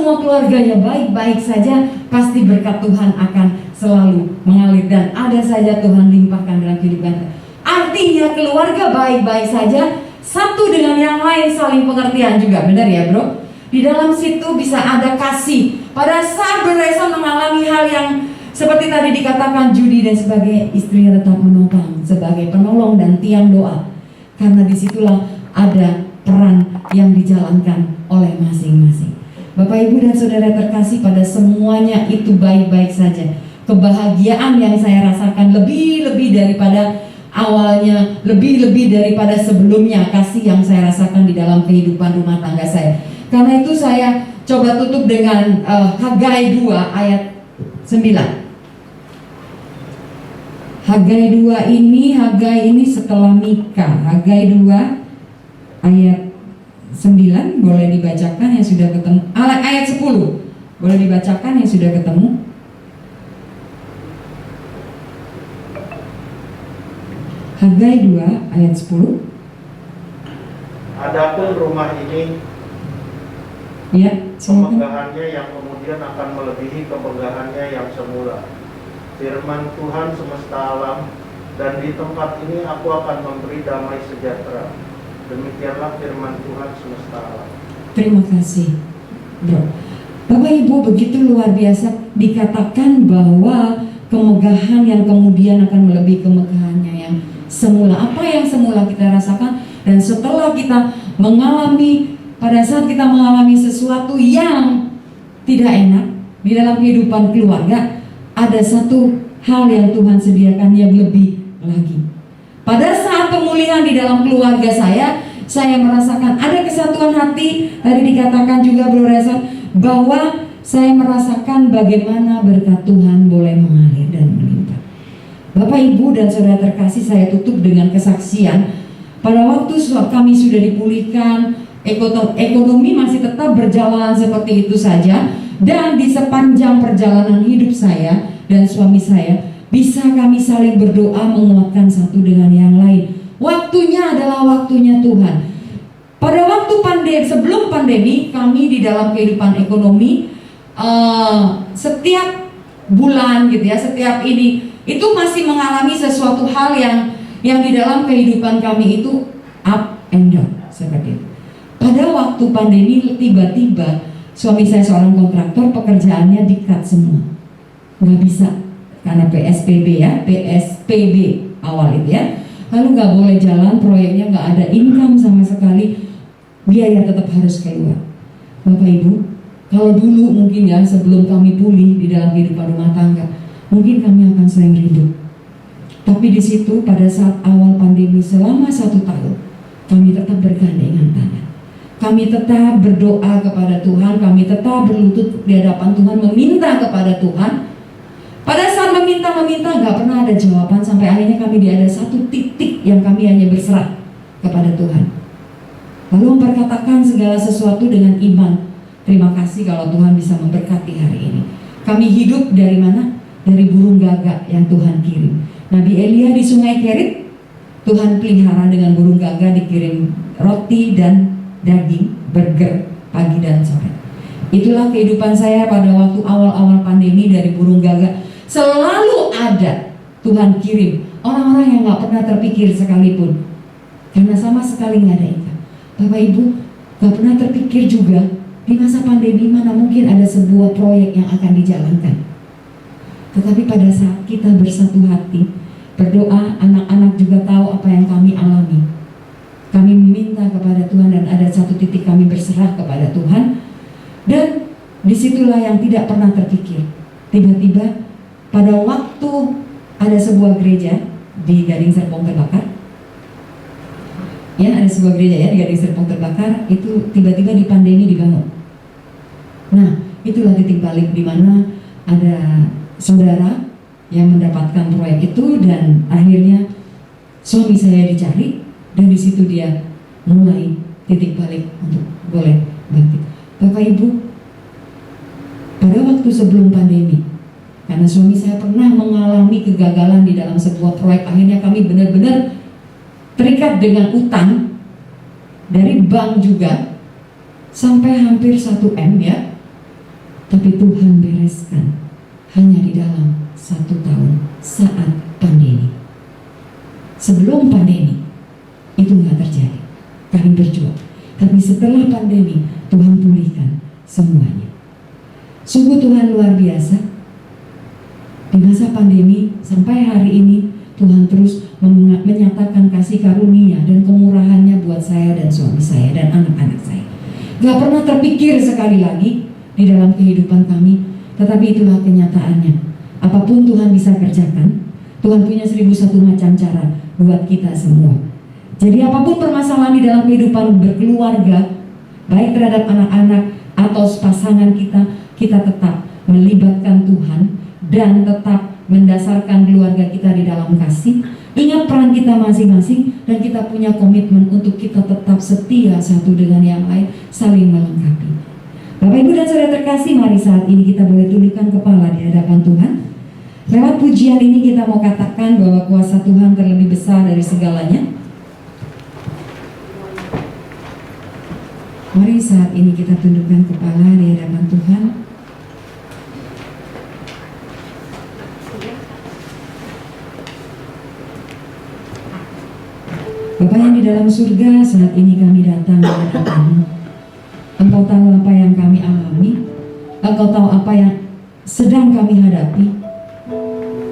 semua keluarganya baik-baik saja, pasti berkat Tuhan akan selalu mengalir dan ada saja Tuhan limpahkan dalam kehidupan kita. Artinya keluarga baik-baik saja, satu dengan yang lain saling pengertian juga, benar ya bro? Di dalam situ bisa ada kasih. Pada saat Bro Reza mengalami hal yang seperti tadi dikatakan Judy dan sebagai istrinya tetap menopang sebagai penolong dan tiang doa. Karena disitulah ada peran yang dijalankan oleh masing-masing. Bapak Ibu dan Saudara terkasih, pada semuanya itu baik-baik saja. Kebahagiaan yang saya rasakan lebih-lebih daripada awalnya, lebih-lebih daripada sebelumnya kasih yang saya rasakan di dalam kehidupan rumah tangga saya. Karena itu saya coba tutup dengan Hagai 2 ayat 9. Hagai 2 Hagai ini setelah Mika. Hagai 2 ayat 9 boleh dibacakan yang sudah ketemu. Ayat 10 boleh dibacakan yang sudah ketemu. Hagai 2 ayat 10. Adapun rumah ini, ya, kemegahannya yang kemudian akan melebihi kemegahannya yang semula. Firman Tuhan semesta alam, dan di tempat ini aku akan memberi damai sejahtera. Demikianlah firman Tuhan semesta alam. Terima kasih, bro. Bapak Ibu, begitu luar biasa dikatakan bahwa kemegahan yang kemudian akan melebihi kemegahannya yang semula. Apa yang semula kita rasakan, dan setelah kita mengalami, pada saat kita mengalami sesuatu yang tidak enak di dalam kehidupan keluarga, ada satu hal yang Tuhan sediakan yang lebih lagi. Pada saat pemulihan di dalam keluarga saya merasakan ada kesatuan hati. Tadi dikatakan juga Bro Reza bahwa saya merasakan bagaimana berkat Tuhan boleh mengalir dan melimpah. Bapak Ibu dan Saudara terkasih, saya tutup dengan kesaksian. Pada waktu kami sudah dipulihkan, ekonomi masih tetap berjalan seperti itu saja, dan di sepanjang perjalanan hidup saya dan suami saya, bisa kami saling berdoa menguatkan satu dengan yang lain. Waktunya adalah waktunya Tuhan. Pada waktu sebelum pandemi, kami di dalam kehidupan ekonomi setiap bulan gitu ya, setiap ini itu masih mengalami sesuatu hal yang di dalam kehidupan kami itu up and down seperti itu. Pada waktu pandemi tiba-tiba suami saya seorang kontraktor, pekerjaannya di-cut semua, nggak bisa karena PSBB ya, PSBB awal itu ya. Lalu nggak boleh jalan, proyeknya nggak ada income sama sekali, biaya tetap harus keluar. Bapak Ibu, kalau dulu mungkin ya sebelum kami pulih di dalam kehidupan rumah tangga, mungkin kami akan sering ribut. Tapi di situ pada saat awal pandemi selama 1 tahun, kami tetap bergandengan tangan. Kami tetap berdoa kepada Tuhan, kami tetap berlutut di hadapan Tuhan, meminta kepada Tuhan. Pada saat meminta nggak pernah ada jawaban, sampai akhirnya kami ada satu titik yang kami hanya berserah kepada Tuhan. Lalu memperkatakan segala sesuatu dengan iman. Terima kasih kalau Tuhan bisa memberkati hari ini. Kami hidup dari mana? Dari burung gagak yang Tuhan kirim. Nabi Elia di Sungai Kerit, Tuhan pelihara dengan burung gagak, dikirim roti dan daging, burger pagi dan sore. Itulah kehidupan saya pada waktu awal-awal pandemi. Dari burung gagak selalu ada Tuhan kirim orang-orang yang gak pernah terpikir sekalipun, karena sama sekali gak ada ikan. Bapak Ibu, gak pernah terpikir juga di masa pandemi mana mungkin ada sebuah proyek yang akan dijalankan. Tetapi pada saat kita bersatu hati berdoa, anak-anak juga tahu apa yang kami alami. Kami meminta kepada Tuhan dan ada satu titik kami berserah kepada Tuhan. Dan disitulah yang tidak pernah terpikir. Tiba-tiba pada waktu ada sebuah gereja di Gading Serpong terbakar. Ya, ada sebuah gereja ya di Gading Serpong terbakar, itu tiba-tiba di pandemi dibangun. Nah, itulah titik balik di mana ada saudara yang mendapatkan proyek itu, dan akhirnya suami saya dicari, dan di situ dia mulai titik balik untuk boleh bangkit. Bapak Ibu, pada waktu sebelum pandemi, karena suami saya pernah mengalami kegagalan di dalam sebuah proyek, akhirnya kami benar-benar terikat dengan utang dari bank juga sampai hampir 1 M ya. tapi Tuhan bereskan hanya di dalam 1 tahun saat pandemi. Sebelum pandemi itu nggak terjadi, kami berjuang. Tapi setelah pandemi Tuhan pulihkan semuanya. Sungguh Tuhan luar biasa. Di masa pandemi sampai hari ini Tuhan terus menyatakan kasih karunia dan kemurahannya buat saya dan suami saya dan anak-anak saya. Gak pernah terpikir sekali lagi di dalam kehidupan kami, tetapi itulah kenyataannya. Apapun Tuhan bisa kerjakan, Tuhan punya 1001 macam cara buat kita semua. Jadi apapun permasalahan di dalam kehidupan berkeluarga, baik terhadap anak-anak atau pasangan kita tetap melibatkan Tuhan dan tetap mendasarkan keluarga kita di dalam kasih. Ingat peran kita masing-masing dan kita punya komitmen untuk kita tetap setia satu dengan yang lain, saling melengkapi. Bapak Ibu dan Saudara terkasih, mari saat ini kita boleh tundukkan kepala di hadapan Tuhan. Lewat pujian ini kita mau katakan bahwa kuasa Tuhan terlebih besar dari segalanya. Mari saat ini kita tundukkan kepala di hadapan Tuhan. Bapa yang di dalam surga, saat ini kami datang di hadapan-Mu. Engkau tahu apa yang kami alami, Engkau tahu apa yang sedang kami hadapi.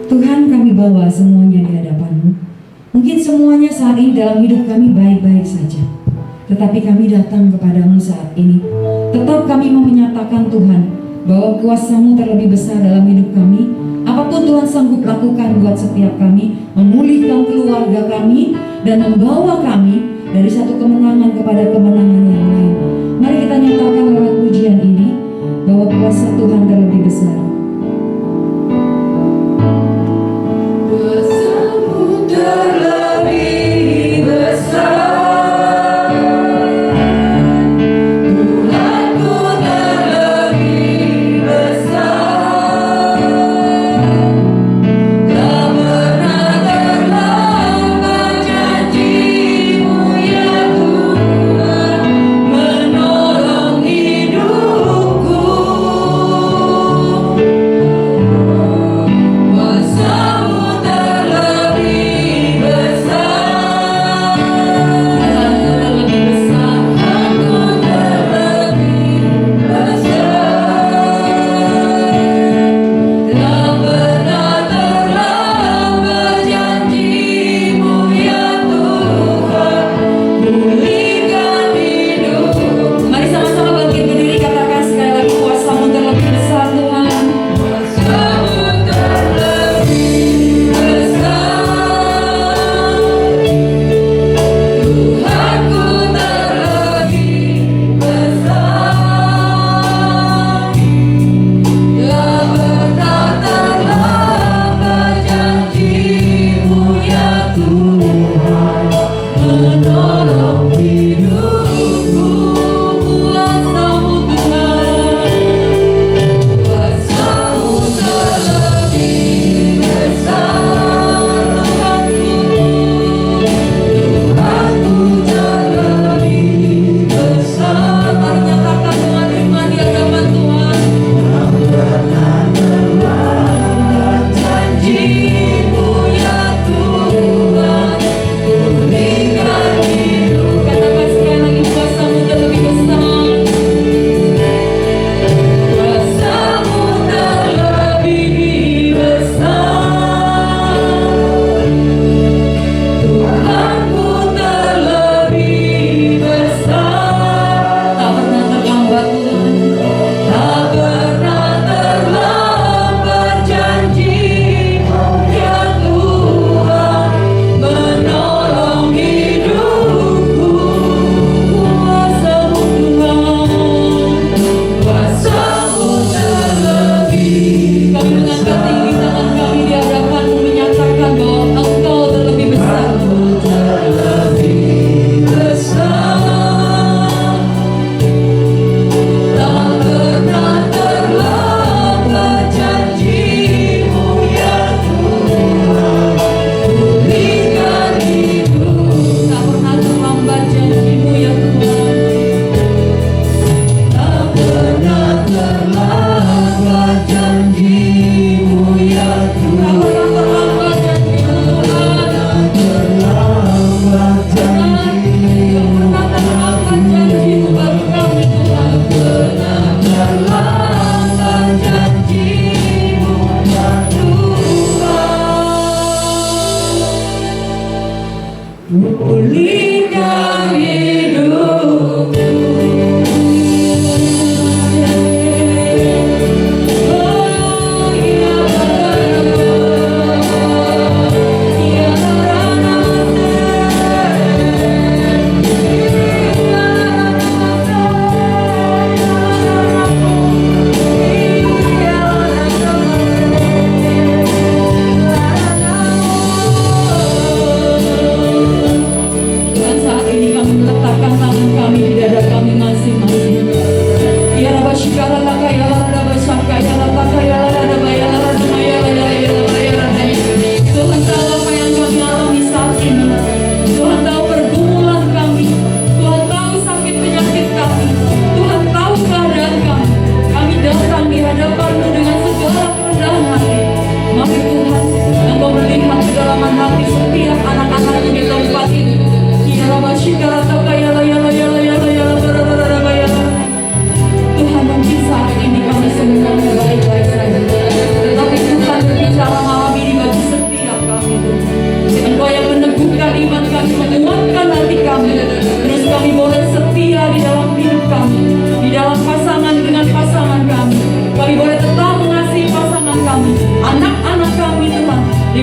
Tuhan, kami bawa semuanya di hadapan-Mu. Mungkin semuanya saat ini dalam hidup kami baik-baik saja, tetapi kami datang kepadamu saat ini. Tetap kami mau menyatakan Tuhan, bahwa kuasa-Mu terlebih besar dalam hidup kami. Apapun Tuhan sanggup lakukan buat setiap kami, memulihkan keluarga kami, dan membawa kami dari satu kemenangan kepada kemenangan yang lain. Mari kita nyatakan lewat pujian ini, bahwa kuasa Tuhan terlebih besar. Kuasa-Mu terlebih besar. Menolong hidup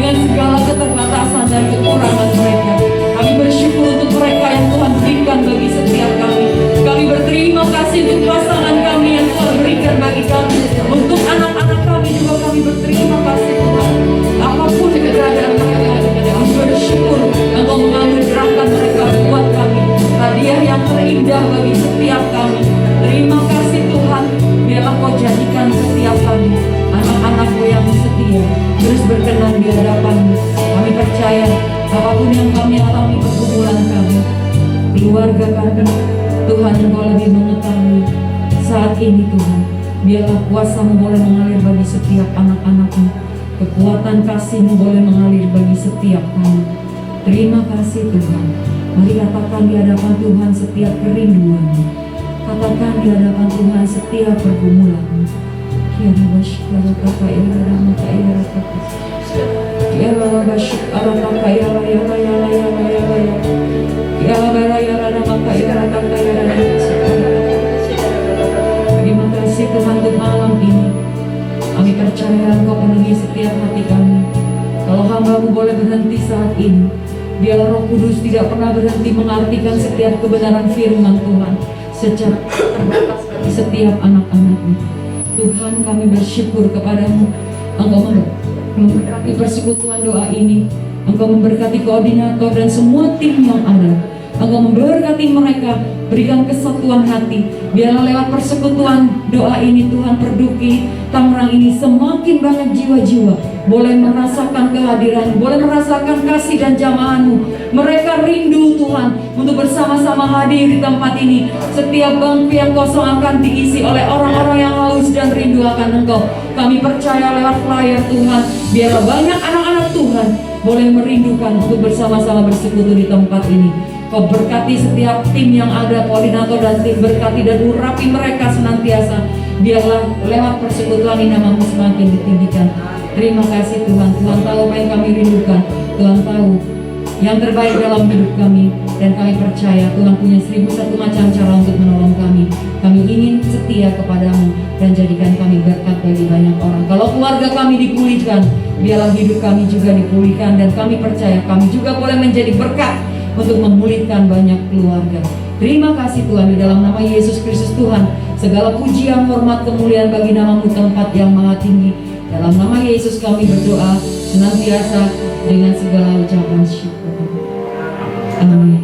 dengan segala keterbatasan dan kekurangan mereka. Kami bersyukur untuk mereka yang Tuhan berikan bagi setiap kami. Kami berterima kasih untuk pasangan kami yang Tuhan berikan bagi kami. Untuk anak-anak kami juga kami berterima kasih Tuhan. Apapun keberadaan mereka, kami bersyukur Engkau menganugerahkan mereka buat kami. Hadiah yang terindah bagi setiap kami. Terima kasih Tuhan. Biarlah Kau jadikan setiap kami anak-anak-Mu yang setia, terus berkenan di hadapan-Mu. Kami percaya apapun yang kami alami, pergumulan kami, keluarga kami, Tuhan Engkau lebih mengetahui saat ini Tuhan. Biarlah kuasa-Mu boleh mengalir bagi setiap anak-anak-Mu. Kekuatan kasih-Mu boleh mengalir bagi setiap kami. Terima kasih Tuhan. Mari katakan di hadapan Tuhan setiap kerinduan. Katakan di hadapan Tuhan setiap pergumulan. Kiara basyukara kaka yara maka yara kaka. Kiara basyukara kaka yara yara yara yara yara yara. Kiara bara yara maka yara kaka yara yara. Terima kasih Tuhan untuk malam ini. Kami percaya Engkau penuhi setiap hati kami. Kalau hamba-Mu boleh berhenti saat ini, biarlah Roh Kudus tidak pernah berhenti mengartikan setiap kebenaran firman Tuhan secara terbatas bagi setiap anak-anak-Mu. Tuhan, kami bersyukur kepadamu. Engkau memberkati persekutuan doa ini. Engkau memberkati koordinator dan semua tim yang ada. Engkau memberkati mereka, berikan kesatuan hati. Biarlah lewat persekutuan doa ini Tuhan, Perduki Tangerang ini semakin banyak jiwa-jiwa boleh merasakan kehadiran, boleh merasakan kasih dan jamahan-Mu. Mereka rindu Tuhan untuk bersama-sama hadir di tempat ini. Setiap bangku yang kosong akan diisi oleh orang-orang yang haus dan rindu akan Engkau. Kami percaya lewat flyer Tuhan, biarlah banyak anak-anak Tuhan boleh merindukan untuk bersama-sama bersekutu di tempat ini. Kau berkati setiap tim yang ada, koordinator dan tim, berkati dan urapi mereka senantiasa. Biarlah lewat persekutuan ini nama-Mu semakin ditinggikan. Terima kasih Tuhan. Tuhan tahu apa yang kami rindukan. Tuhan tahu yang terbaik dalam hidup kami. Dan kami percaya Tuhan punya 1001 macam cara untuk menolong kami. Kami ingin setia kepadamu dan jadikan kami berkat bagi banyak orang. Kalau keluarga kami dipulihkan, biarlah hidup kami juga dipulihkan. Dan kami percaya kami juga boleh menjadi berkat untuk memulihkan banyak keluarga. Terima kasih Tuhan, di dalam nama Yesus Kristus Tuhan. Segala pujian, hormat, kemuliaan bagi nama-Mu tempat yang maha tinggi. Dalam nama Yesus kami berdoa senantiasa dengan segala ucapan syukur. Amin.